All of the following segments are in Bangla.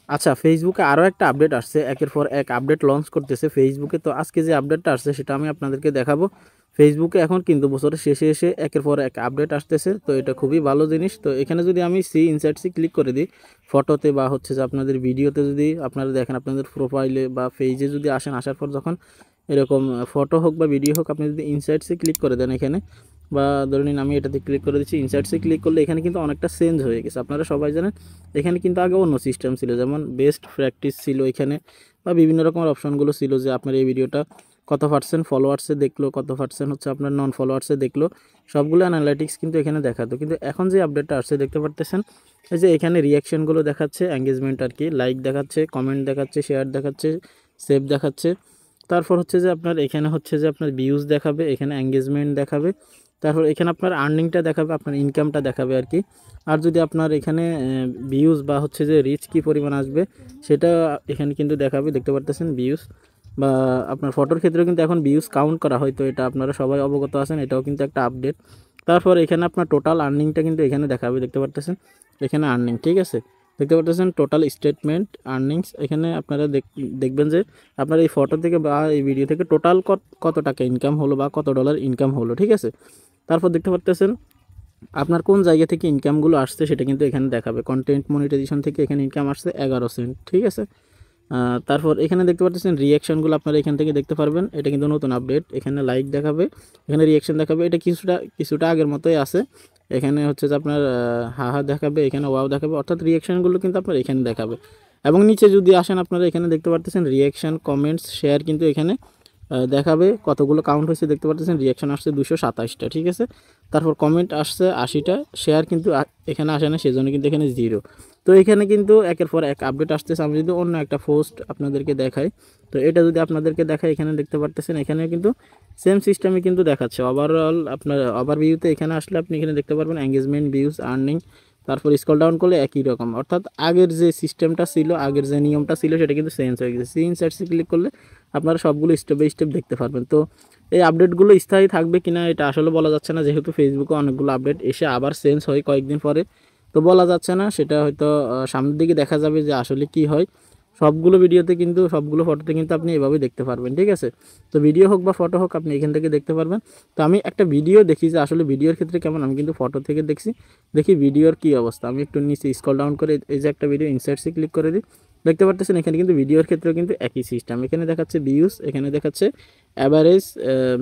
আচ্ছা, ফেসবুকে আরও একটা আপডেট আসছে, একের পর এক আপডেট লঞ্চ করতেছে ফেসবুকে। তো আজকে যে আপডেটটা আসছে সেটা আমি আপনাদেরকে দেখাবো। ফেসবুকে এখন কিন্তু বছরের শেষে এসে একের পর এক আপডেট আসতেছে, তো এটা খুবই ভালো জিনিস। তো এখানে যদি আমি সি ইনসাইট সি ক্লিক করে দিই ফটোতে বা হচ্ছে যে আপনাদের ভিডিওতে, যদি আপনারা দেখেন আপনাদের প্রোফাইলে বা পেজে যদি আসেন, আসার পর যখন এরকম ফটো হোক বা ভিডিও হোক, আপনি যদি ইনসাইট সি ক্লিক করে দেন এখানে, বা ধরে নিন আমি এটাতে ক্লিক করে দিচ্ছি, ইনসাইটসে ক্লিক করলে এখানে কিন্তু অনেকটা চেঞ্জ হয়ে গেছে। আপনারা সবাই জানেন এখানে কিন্তু আগে অন্য সিস্টেম ছিল, যেমন বেস্ট প্র্যাকটিস ছিল এখানে, বা বিভিন্ন রকমের অপশনগুলো ছিল যে আপনার এই ভিডিওটা কত পার্সেন্ট ফলোয়ার্সে দেখলো, কত পার্সেন্ট হচ্ছে আপনার নন ফলোয়ার্সে দেখলো, সবগুলো অ্যানালাইটিক্স কিন্তু এখানে দেখাতো। কিন্তু এখন যে আপডেটটা আসছে দেখতে পারতেছেন, এই যে এখানে রিয়াকশনগুলো দেখাচ্ছে, এঙ্গেজমেন্ট আর কি, লাইক দেখাচ্ছে, কমেন্ট দেখাচ্ছে, শেয়ার দেখাচ্ছে, সেভ দেখাচ্ছে। তারপর হচ্ছে যে আপনার এখানে হচ্ছে যে আপনার ভিউজ দেখাবে, এখানে এঙ্গেজমেন্ট দেখাবে, তারপর এখানে আপনার আর্নিংটা দেখাবে, আপনার ইনকামটা দেখাবে আর কি। আর যদি আপনার এখানে ভিউজ বা হচ্ছে যে রিচ কী পরিমাণ আসবে সেটা এখানে কিন্তু দেখাবে, দেখতে পারতেছেন ভিউজ। বা আপনার ফটোর ক্ষেত্রেও কিন্তু এখন ভিউজ কাউন্ট করা হয়, তো এটা আপনারা সবাই অবগত আছেন, এটাও কিন্তু একটা আপডেট। তারপর এখানে আপনার টোটাল আর্নিংটা কিন্তু এখানে দেখাবে, দেখতে পারতেছেন এখানে আর্নিং, ঠিক আছে, দেখতে পারতেছেন টোটাল স্টেটমেন্ট আর্নিংস। এখানে আপনারা দেখবেন যে আপনার এই ফটো থেকে বা এই ভিডিও থেকে টোটাল কত টাকা ইনকাম হলো বা কত ডলার ইনকাম হলো, ঠিক আছে। তারপর দেখতে পারতেছেন আপনার কোন জায়গা থেকে ইনকামগুলো আসছে সেটা কিন্তু এখানে দেখাবে। কন্টেন্ট মনিটাইজেশন থেকে এখানে ইনকাম আসছে 11 সেন্ট, ঠিক আছে। তারপর এখানে দেখতে পাচ্ছেন রিয়াকশানগুলো আপনারা এখান থেকে দেখতে পারবেন, এটা কিন্তু নতুন আপডেট। এখানে লাইক দেখাবে, এখানে রিয়াকশান দেখাবে, এটা কিছুটা আগের মতোই আছে। এখানে হচ্ছে যে আপনার হা হা দেখাবে, এখানে ওয়াও দেখাবে, অর্থাৎ রিয়াকশানগুলো কিন্তু আপনার এখানে দেখাবে। এবং নিচে যদি আসেন আপনারা এখানে দেখতে পাচ্ছেন রিয়াকশান, কমেন্টস, শেয়ার কিন্তু এখানে দেখাবে কতগুলো কাউন্ট হয়েছে, দেখতে পাচ্ছেন রিয়াকশান আসছে 227টা, ঠিক আছে। তারপর কমেন্ট আসছে 80টা, শেয়ার কিন্তু এখানে আসে না, সেজন্য কিন্তু এখানে 0। তো এখানে কিন্তু একের পর এক আপডেট আসতেছে। আমি যদি অন্য একটা পোস্ট আপনাদেরকে দেখাই, তো এটা যদি আপনাদেরকে দেখাই, এখানে দেখতে পারতেছেন এখানে কিন্তু সেম সিস্টেমে কিন্তু দেখাচ্ছে। ওভারঅল আপনার ওভারভিউতে এখানে আসলে আপনি এখানে দেখতে পারবেন এঙ্গেজমেন্ট, ভিউজ, আর্নিং। তারপর স্ক্রল ডাউন করলে একই রকম, অর্থাৎ আগের যে সিস্টেমটা ছিল, আগের যে নিয়মটা ছিল সেটা কিন্তু চেঞ্জ হয়ে গেছে। সি ইনসাইটসে ক্লিক করলে আপনারা সবগুলো স্টেপ বাই স্টেপ দেখতে পারবেন। তো এই আপডেটগুলো স্থায়ী থাকবে কিনা এটা আসলে বলা যাচ্ছে না, যেহেতু ফেসবুকে অনেকগুলো আপডেট এসে আবার চেঞ্জ হয় কয়েকদিন পরে, তো বলা যাচ্ছে না। সেটা হয়তো সামনের দিকে দেখা যাবে যে আসলে কি হয়। সবগুলো ভিডিওতে কিন্তু সবগুলো ফটোতে কিন্তু আপনি এভাবে দেখতে পারবেন, ঠিক আছে। তো ভিডিও হোক বা ফটো হোক আপনি এখান থেকে দেখতে পারবেন। তো আমি একটা ভিডিও দেখি যে আসলে ভিডিওর ক্ষেত্রে কেমন, আমি কিন্তু ফটো থেকে দেখছি, দেখি ভিডিওর কি অবস্থা। আমি একটু নিচে স্ক্রল ডাউন করে এই যে একটা ভিডিও ইনসার্টসে ক্লিক করে দিই, দেখতে পারতেছেন এখানে কিন্তু ভিডিওর ক্ষেত্রেও কিন্তু একই সিস্টেম। এখানে দেখাচ্ছে ভিউজ, এখানে দেখাচ্ছে অ্যাভারেজ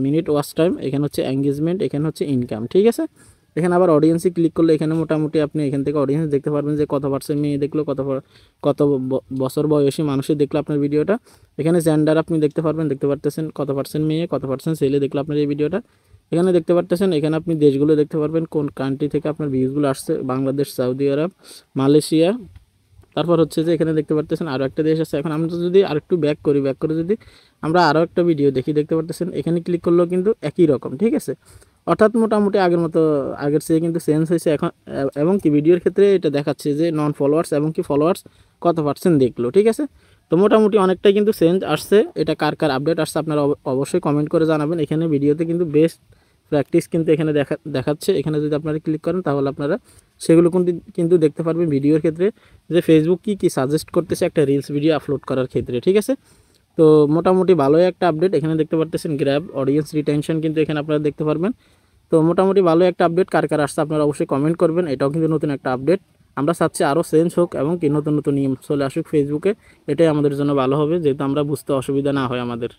মিনিট ওয়াচ টাইম, এখানে হচ্ছে এঙ্গেজমেন্ট, এখানে হচ্ছে ইনকাম, ঠিক আছে। এখানে আবার অডিয়েন্সে ক্লিক করলে এখানে মোটামুটি আপনি এখান থেকে অডিয়েন্স দেখতে পারবেন যে কত পার্সেন্ট মেয়ে দেখলো, কত বছর বয়সী মানুষের দেখলো আপনার ভিডিওটা। এখানে জেন্ডার আপনি দেখতে পারবেন, দেখতে পারতেছেন কত পার্সেন্ট মেয়ে, কত পার্সেন্ট ছেলে দেখলো আপনার এই ভিডিওটা। এখানে দেখতে পারতেছেন, এখানে আপনি দেশগুলো দেখতে পারবেন কোন কান্ট্রি থেকে আপনার ভিউজগুলো আসছে, বাংলাদেশ, সৌদি আরব, মালয়েশিয়া। তারপর হচ্ছে যে এখানে দেখতে পারতেছেন আরও একটা দেশ আছে। এখন আমরা যদি আরেকটু ব্যাক করি, ব্যাক করে যদি আমরা আরও একটা ভিডিও দেখি, দেখতে পারতেছেন এখানে ক্লিক করলেও কিন্তু একই রকম, ঠিক আছে। অর্থাৎ মোটামুটি আগের মতো, আগের চেয়ে কিন্তু চেঞ্জ হয়েছে এখন। এবং কি ভিডিওর ক্ষেত্রে এটা দেখাচ্ছে যে নন ফলোয়ার্স এবং কি ফলোয়ার্স কত পার্সেন্ট দেখলো, ঠিক আছে। তো মোটামুটি অনেকটাই কিন্তু চেঞ্জ আসছে। এটা কার কার আপডেট আসছে আপনারা অবশ্যই কমেন্ট করে জানাবেন। এখানে ভিডিওতে কিন্তু বেস্ট প্র্যাকটিস কিন্তু এখানে দেখাচ্ছে। এখানে যদি আপনারা ক্লিক করেন তাহলে আপনারা সেগুলো কিন্তু দেখতে পারবেন ভিডিওর ক্ষেত্রে, যে ফেসবুক কি সাজেস্ট করতেছে একটা রিলস ভিডিও আপলোড করার ক্ষেত্রে, ঠিক আছে। তো মোটামুটি ভালোই একটা আপডেট। এখানে দেখতে পারতেছেন গ্র্যাব অডিয়েন্স রিটেনশন কিন্তু এখানে আপনারা দেখতে পারবেন। তো মোটামুটি ভালো একটা আপডেট, কার কার আসছে আপনারা অবশ্যই কমেন্ট করবেন। এটাও কিন্তু নতুন একটা আপডেট। আমরা চাচ্ছি আরও চেঞ্জ হোক এবং কি নতুন নতুন নিয়ম চলে আসুক ফেসবুকে, এটাই আমাদের জন্য ভালো হবে, যেহেতু আমরা বুঝতে অসুবিধা না হয় আমাদের।